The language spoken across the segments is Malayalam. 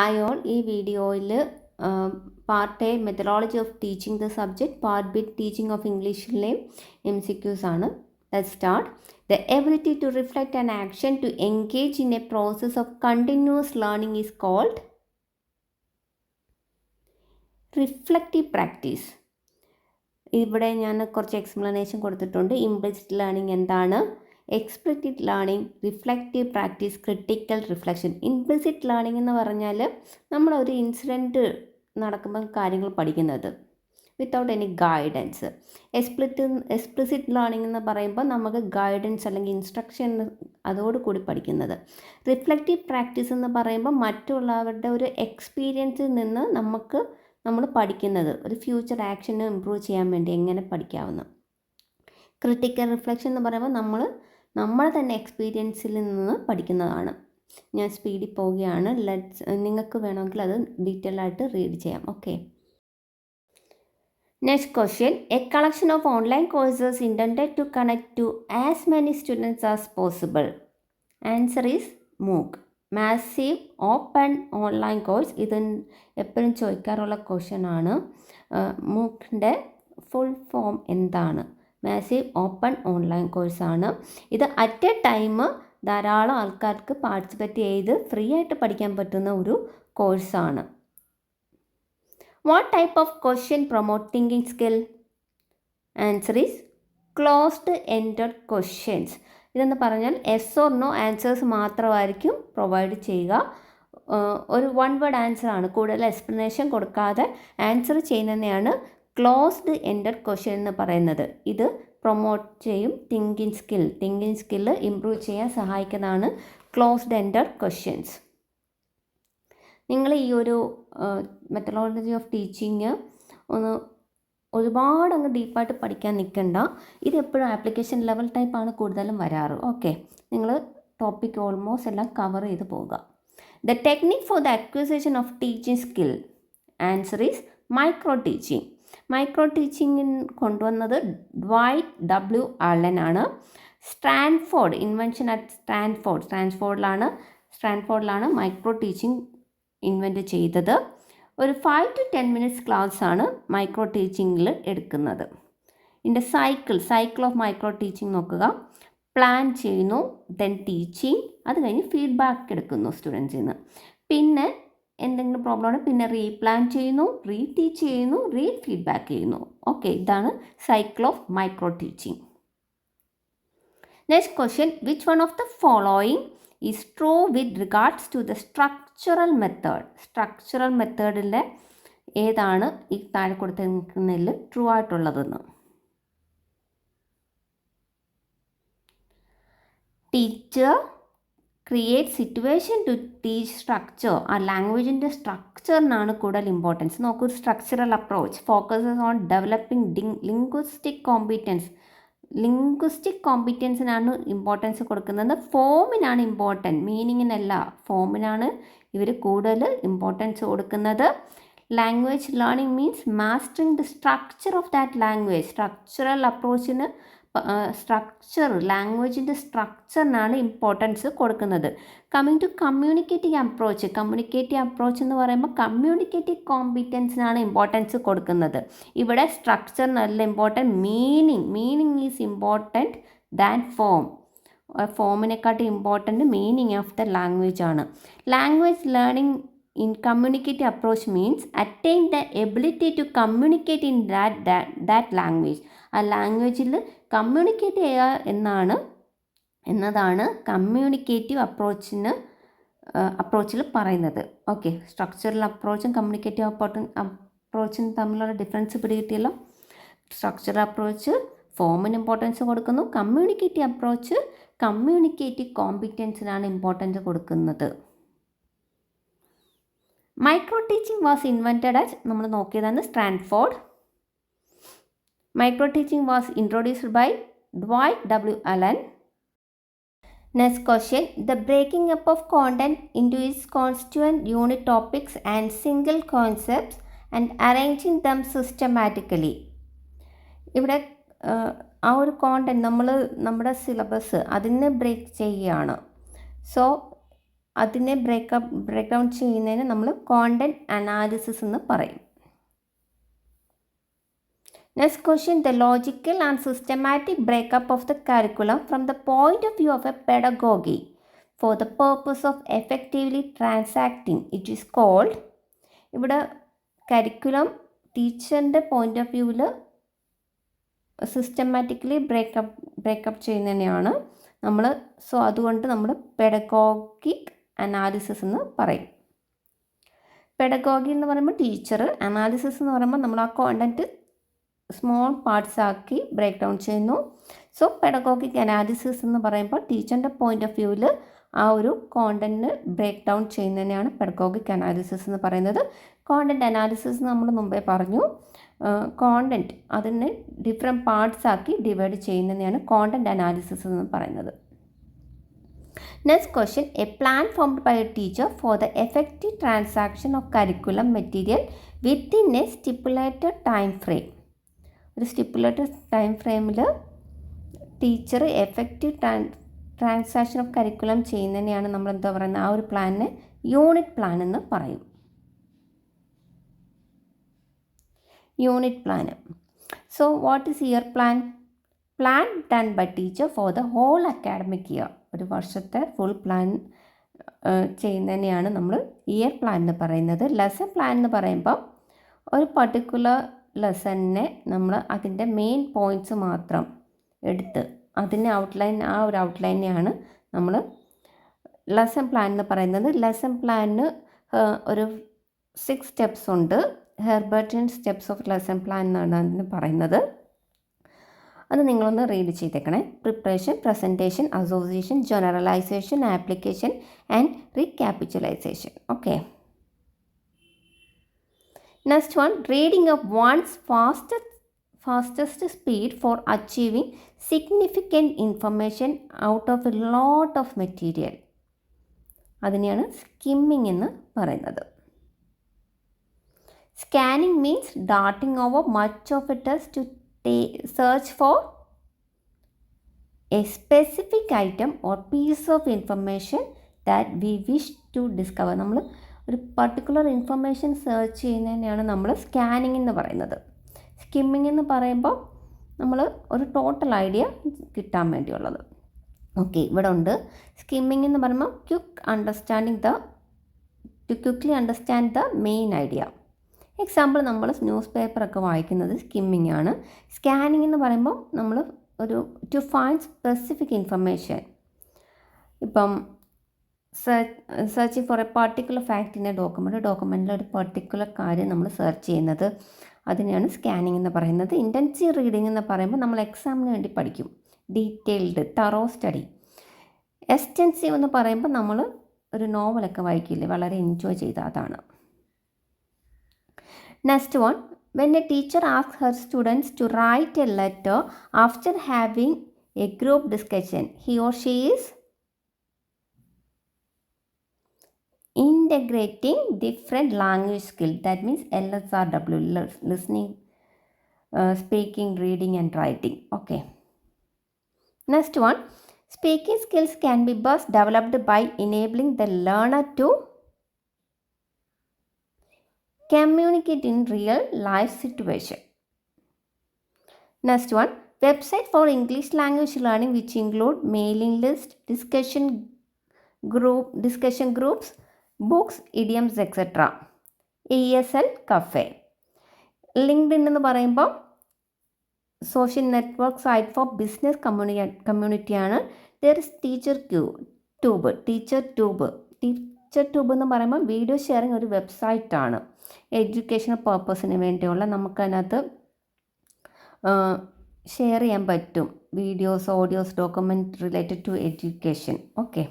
ഹായ് ഓൾ, ഈ വീഡിയോയിൽ part A methodology of teaching the subject, part B teaching of ഇംഗ്ലീഷിലെയും MCQs ആണ്. Let's start. The ability to reflect an action to engage in a process of continuous learning is called reflective practice. ഇവിടെ ഞാൻ കുറച്ച് എക്സ്പ്ലനേഷൻ കൊടുത്തിട്ടുണ്ട്. ഇംപ്ലിസിറ്റ് ലേണിംഗ് എന്താണ്, explicit learning, reflective practice, critical reflection. Implicit learning എന്ന് പറഞ്ഞാൽ നമ്മളൊരു ഇൻസിഡൻറ്റ് നടക്കുമ്പോൾ കാര്യങ്ങൾ പഠിക്കുന്നത് without any guidance. Explicit learning എന്ന് പറയുമ്പോൾ നമുക്ക് ഗൈഡൻസ് അല്ലെങ്കിൽ ഇൻസ്ട്രക്ഷൻ അതോടുകൂടി പഠിക്കുന്നത്. റിഫ്ലക്റ്റീവ് പ്രാക്ടീസ് എന്ന് പറയുമ്പോൾ മറ്റുള്ളവരുടെ ഒരു എക്സ്പീരിയൻസിൽ നിന്ന് നമ്മൾ പഠിക്കുന്നത്, ഒരു ഫ്യൂച്ചർ ആക്ഷന് ഇമ്പ്രൂവ് ചെയ്യാൻ വേണ്ടി എങ്ങനെ പഠിക്കാവുന്ന. ക്രിട്ടിക്കൽ റിഫ്ലക്ഷൻ എന്ന് പറയുമ്പോൾ നമ്മൾ തന്നെ എക്സ്പീരിയൻസിൽ നിന്ന് പഠിക്കുന്നതാണ്. ഞാൻ സ്പീഡിൽ പോവുകയാണ്. നിങ്ങൾക്ക് വേണമെങ്കിൽ അത് ഡീറ്റെയിൽ ആയിട്ട് റീഡ് ചെയ്യാം. Okay. Next question. A collection of online courses intended to connect to as many students as possible. Answer is MOOC. Massive open online course. ഇത് എപ്പോഴും ചോദിക്കാറുള്ള ക്വസ്റ്റ്യൻ ആണ്. മൂക്കിൻ്റെ ഫുൾ ഫോം എന്താണ്? മാസീവ് ഓപ്പൺ ഓൺലൈൻ കോഴ്സാണ്. ഇത് അറ്റ് എ ടൈം ധാരാളം ആൾക്കാർക്ക് പാർട്ടിസിപ്പേറ്റ് ചെയ്ത് ഫ്രീ ആയിട്ട് പഠിക്കാൻ പറ്റുന്ന ഒരു കോഴ്സാണ്. What type of question promote thinking skill? Answer is closed ended questions. ഇതെന്ന് പറഞ്ഞാൽ എസ് ഓർ നോ ആൻസേഴ്സ് മാത്രമായിരിക്കും പ്രൊവൈഡ് ചെയ്യുക. ഒരു വൺ വേർഡ് ആൻസറാണ്, കൂടുതൽ എക്സ്പ്ലനേഷൻ കൊടുക്കാതെ ആൻസർ ചെയ്യുന്നതിനെയാണ് ക്ലോസ്ഡ് എൻഡഡ് ക്വസ്റ്റ്യൻ എന്ന് പറയുന്നത്. ഇത് പ്രൊമോട്ട് ചെയ്യും തിങ്കിങ് സ്കില്ല് ഇമ്പ്രൂവ് ചെയ്യാൻ സഹായിക്കുന്നതാണ് ക്ലോസ്ഡ് എൻഡഡ് ക്വസ്റ്റ്യൻസ്. നിങ്ങൾ ഈ ഒരു മെത്തഡോളജി ഓഫ് ടീച്ചിങ് ഒരുപാട് അങ്ങ് ഡീപ്പായിട്ട് പഠിക്കാൻ നിൽക്കണ്ട. ഇത് എപ്പോഴും ആപ്ലിക്കേഷൻ ലെവൽ ടൈപ്പാണ് കൂടുതലും വരാറ്. ഓക്കെ, നിങ്ങൾ ടോപ്പിക് ഓൾമോസ്റ്റ് എല്ലാം കവർ ചെയ്ത് പോകുക. The technique for the acquisition of teaching skill. Answer is micro teaching. Micro teaching കൊണ്ടുവന്നത് ഡ്വൈറ്റ് W. അലൻ ആണ്. സ്റ്റാൻഫോർഡ് ഇൻവെൻഷൻ അറ്റ് സ്റ്റാൻഫോർഡിലാണ് മൈക്രോ ടീച്ചിങ് ഇൻവെൻറ്റ് ചെയ്തത്. ഒരു 5 to 10 minutes ക്ലാസ് ആണ് മൈക്രോ ടീച്ചിങ്ങിൽ എടുക്കുന്നത്. ഇതിൻ്റെ സൈക്കിൾ ഓഫ് മൈക്രോ ടീച്ചിങ് നോക്കുക. പ്ലാൻ ചെയ്യുന്നു, ദെൻ ടീച്ചിങ്, അത് കഴിഞ്ഞ് ഫീഡ്ബാക്ക് എടുക്കുന്നു സ്റ്റുഡൻസിൽ നിന്ന്. പിന്നെ എന്തെങ്കിലും പ്രോബ്ലം ആണ്, പിന്നെ റീപ്ലാൻ ചെയ്യുന്നു, റീടീച്ച് ചെയ്യുന്നു, ഫീഡ്ബാക്ക് ചെയ്യുന്നു. ഓക്കെ, ഇതാണ് cycle of micro teaching. Next question. Which one of the following is true with regards to the structural method? Structural മെത്തേഡിലെ ഏതാണ് ഈ താഴെ കൊടുത്തിരിക്കുന്നതിൽ ട്രൂ ആയിട്ടുള്ളതെന്ന്? Teacher create situation to teach structure. ആ ലാംഗ്വേജിൻ്റെ സ്ട്രക്ചറിനാണ് കൂടുതൽ ഇമ്പോർട്ടൻസ്. നോക്കൂ, structural approach focuses on developing linguistic കോമ്പിറ്റൻസിനാണ് ഇമ്പോർട്ടൻസ് കൊടുക്കുന്നത്. ഫോമിനാണ് ഇമ്പോർട്ടൻറ്റ്, മീനിങ്ങിനല്ല. ഫോമിനാണ് ഇവർ കൂടുതൽ ഇമ്പോർട്ടൻസ് കൊടുക്കുന്നത്. Language learning means mastering the structure of that language. Structural അപ്രോച്ചിന് ലാംഗ്വേജിൻ്റെ സ്ട്രക്ചറിനാണ് ഇമ്പോർട്ടൻസ് കൊടുക്കുന്നത്. കമ്മിങ് ടു കമ്മ്യൂണിക്കേറ്റീവ് അപ്രോച്ച് എന്ന് പറയുമ്പോൾ കമ്മ്യൂണിക്കേറ്റീവ് കോമ്പിറ്റൻസിനാണ് ഇമ്പോർട്ടൻസ് കൊടുക്കുന്നത്. ഇവിടെ സ്ട്രക്ചറിനല്ല important, meaning is important than form. ഫോമിനെക്കാട്ടും important meaning of the language ആണ്. Language learning in communicative approach means attain the ability to communicate in that language. ആ ലാംഗ്വേജിൽ കമ്മ്യൂണിക്കേറ്റ് ചെയ്യുക എന്നതാണ് കമ്മ്യൂണിക്കേറ്റീവ് അപ്രോച്ചിൽ പറയുന്നത്. ഓക്കെ, സ്ട്രക്ചറൽ അപ്രോച്ചും കമ്മ്യൂണിക്കേറ്റീവ് അപ്രോച്ചും തമ്മിലുള്ള ഡിഫറൻസ് പിടികിട്ടിയല്ലോ. സ്ട്രക്ചറൽ അപ്രോച്ച് ഫോമിന് ഇമ്പോർട്ടൻസ് കൊടുക്കുന്നു, കമ്മ്യൂണിക്കേറ്റീവ് അപ്രോച്ച് കമ്മ്യൂണിക്കേറ്റീവ് കോമ്പിറ്റൻസിനാണ് ഇമ്പോർട്ടൻസ് കൊടുക്കുന്നത്. Micro teaching was invented at, നമ്മൾ നോക്കിയതാണ് Stanford. Micro teaching was introduced by Dwight W. Allen. Next question. The breaking up of content into its constituent unit topics and single concepts and arranging them systematically. ഇവിടെ ആ ഒരു കോണ്ടന്റ് നമ്മുടെ സിലബസ് അതിനെ ബ്രേക്ക് ചെയ്യുകയാണ്. സോ അതിനെ ബ്രേക്ക് ഡൗൺ ചെയ്യുന്നതിന് നമ്മൾ കോണ്ടൻറ്റ് അനാലിസിസ് എന്ന് പറയും. Next question, the logical and systematic breakup of the curriculum from the point of view of a pedagogy for the purpose of effectively transacting it is called. ഇവിടെ കരിക്കുലം ടീച്ചറിൻ്റെ പോയിൻ്റ് ഓഫ് വ്യൂവിൽ സിസ്റ്റമാറ്റിക്കലി ബ്രേക്കപ്പ് ചെയ്യുന്നതിനെയാണ് നമ്മൾ, സോ അതുകൊണ്ട് നമ്മൾ പെഡഗോഗിക് അനാലിസിസ് എന്ന് പറയും. പെഡഗോഗി എന്ന് പറയുമ്പോൾ ടീച്ചർ, അനാലിസിസ് എന്ന് പറയുമ്പോൾ നമ്മൾ ആ കോണ്ടൻറ്റ് സ്മോൾ പാർട്സ് ആക്കി ബ്രേക്ക് ഡൗൺ ചെയ്യുന്നു. സോ പെഡഗോഗിക് അനാലിസിസ് എന്ന് പറയുമ്പോൾ ടീച്ചറിൻ്റെ പോയിൻ്റ് ഓഫ് വ്യൂവിൽ ആ ഒരു കോണ്ടൻറ്റിന് ബ്രേക്ക് ഡൗൺ ചെയ്യുന്നതിനെയാണ് പെഡഗോഗിക് അനാലിസിസ് എന്ന് പറയുന്നത്. കോണ്ടൻറ്റ് അനാലിസിസ് നമ്മൾ മുമ്പേ പറഞ്ഞു, കോണ്ടൻറ്റ് അതിനെ ഡിഫറെൻറ്റ് പാർട്സ് ആക്കി ഡിവൈഡ് ചെയ്യുന്നതിനെയാണ് കോണ്ടൻറ്റ് അനാലിസിസ് എന്ന് പറയുന്നത്. Next question, a plan formed by a teacher for the effective transaction of curriculum material within a stipulated time frame. ഒരു സ്റ്റിപ്പുലേറ്റഡ് ടൈം ഫ്രെയിമിൽ teacher effective transaction of curriculum ചെയ്യുന്നതിനെയാണ് നമ്മൾ എന്താ പറയുന്നത്, ആ ഒരു പ്ലാനിനെ യൂണിറ്റ് പ്ലാൻ എന്ന് പറയും. Unit plan. So what is year plan? Plan done by teacher for the whole academic year. ഒരു വർഷത്തെ ഫുൾ പ്ലാൻ ചെയ്യുന്നതിനെയാണ് നമ്മൾ ഇയർ പ്ലാൻ എന്ന് പറയുന്നത്. ലെസൺ പ്ലാൻ എന്ന് പറയുമ്പോൾ ഒരു പർട്ടിക്കുലർ ലെസണിനെ നമ്മൾ അതിൻ്റെ മെയിൻ പോയിൻറ്റ്സ് മാത്രം എടുത്ത് അതിൻ്റെ ഔട്ട്ലൈൻ, ആ ഒരു ഔട്ട്ലൈനെയാണ് നമ്മൾ ലെസൺ പ്ലാൻ എന്ന് പറയുന്നത്. ലെസൺ പ്ലാനിന് ഒരു 6 സ്റ്റെപ്സ് ഉണ്ട്. Herbartian steps of lesson plan എന്നാണ് അതിന് പറയുന്നത്. അത് നിങ്ങളൊന്ന് റീഡ് ചെയ്തേക്കണേ. Preparation, presentation, association, generalisation, application and recapitulation. Okay. Next one, reading of one's fastest speed for achieving significant information out of a lot of material. അതിനെയാണ് സ്കിമ്മിങ് എന്ന് പറയുന്നത്. Scanning means darting over much of a text to search for a specific item or piece of information that we wish to discover. നമ്മൾ ഒരു പർട്ടിക്കുലർ ഇൻഫർമേഷൻ സെർച്ച് ചെയ്യുന്നതിനെയാണ് നമ്മൾ സ്കാനിങ് എന്ന് പറയുന്നത്. സ്കിമ്മിങ് എന്ന് പറയുമ്പോൾ നമ്മൾ ഒരു ടോട്ടൽ ഐഡിയ കിട്ടാൻ വേണ്ടിയുള്ളത്. ഓക്കെ, ഇവിടെ ഉണ്ട്. സ്കിമ്മിങ് എന്ന് പറയുമ്പോൾ quickly understand the main idea. Example, നമ്മൾ ന്യൂസ് പേപ്പറൊക്കെ വായിക്കുന്നത് സ്കിമ്മിങ് ആണ്. സ്കാനിങ് എന്ന് പറയുമ്പോൾ നമ്മൾ ഒരു ടു ഫൈൻഡ് സ്പെസിഫിക് ഇൻഫർമേഷൻ, ഇപ്പം searching for a particular fact in a ഡോക്യുമെൻറ്റിൽ ഒരു പർട്ടിക്കുലർ കാര്യം നമ്മൾ സെർച്ച് ചെയ്യുന്നത്, അതിനെയാണ് സ്കാനിങ് എന്ന് പറയുന്നത്. ഇൻറ്റൻസീവ് റീഡിംഗ് എന്ന് പറയുമ്പോൾ നമ്മൾ എക്സാമിന് വേണ്ടി പഠിക്കും, ഡീറ്റെയിൽഡ് തറോ സ്റ്റഡി. എക്സ്റ്റെൻസീവ് എന്ന് പറയുമ്പോൾ നമ്മൾ ഒരു നോവലൊക്കെ വായിക്കില്ലേ, വളരെ എൻജോയ് ചെയ്ത അതാണ്. Next one, when a teacher asks her students to write a letter after having a group discussion, he or she is integrating different language skill. That means LSRW, listening, speaking, reading and writing. Okay. Next one, speaking skills can be best developed by enabling the learner to communicate in real life situation. Next one, website for English language learning which include mailing list, discussion groups, books, idioms etcetera. ESL cafe. LinkedIn എന്ന് പറയുമ്പോൾ social network site for business കമ്മ്യൂണിറ്റിയാണ്. ദർ ഇസ് ടീച്ചർ ട്യൂബ് എന്ന് പറയുമ്പോൾ വീഡിയോ ഷെയറിങ് ഒരു വെബ്സൈറ്റാണ്, എഡ്യൂക്കേഷണൽ പർപ്പസിന് വേണ്ടിയുള്ള. നമുക്കതിനകത്ത് ഷെയർ ചെയ്യാൻ പറ്റും videos, audios, document related to education. Okay.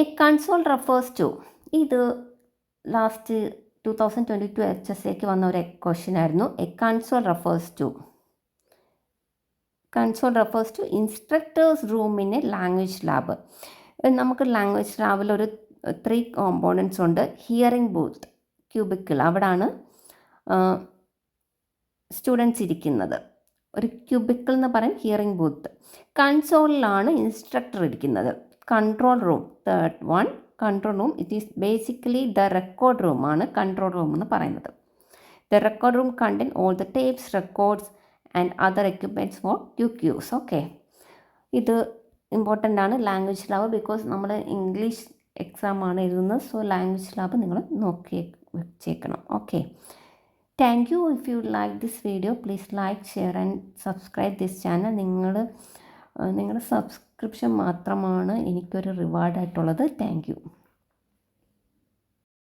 A console refers to, ഇത് ലാസ്റ്റ് 2022 HSAക്ക് വന്ന ഒരു ക്വസ്റ്റ്യൻ ആയിരുന്നു. A console refers to instructors room in a language lab. നമുക്ക് ലാംഗ്വേജ് ലാബിൽ ഒരു 3 കോമ്പോണൻസ് ഉണ്ട്. ഹിയറിംഗ് ബൂത്ത്, ക്യൂബിക്കിൾ, അവിടാണ് സ്റ്റുഡൻസ് ഇരിക്കുന്നത്. ഒരു ക്യൂബിക്കിൾ എന്ന് പറയും ഹിയറിംഗ് ബൂത്ത്. കൺസോളിലാണ് ഇൻസ്ട്രക്ടർ ഇരിക്കുന്നത്. Control room. Third one control room. It is basically the record room ആണ് കൺട്രോൾ റൂം എന്ന് പറയുന്നത്. The record room contain all the tapes, records and other equipments for quick use. Okay, ഇത് ഇമ്പോർട്ടൻ്റ് ആണ്. ലാംഗ്വേജ് ലാബ്, ബിക്കോസ് നമ്മൾ ഇംഗ്ലീഷ് എക്സാമാണ് എഴുതുന്നത്. സോ ലാംഗ്വേജ് ലാബ് നിങ്ങൾ നോക്കി വെച്ചേക്കണം. Okay, thank you. If you like this video please like, share and subscribe this channel. നിങ്ങളുടെ സബ്സ്ക്രിപ്ഷൻ മാത്രമാണ് എനിക്കൊരു റിവാർഡായിട്ടുള്ളത്. Thank you.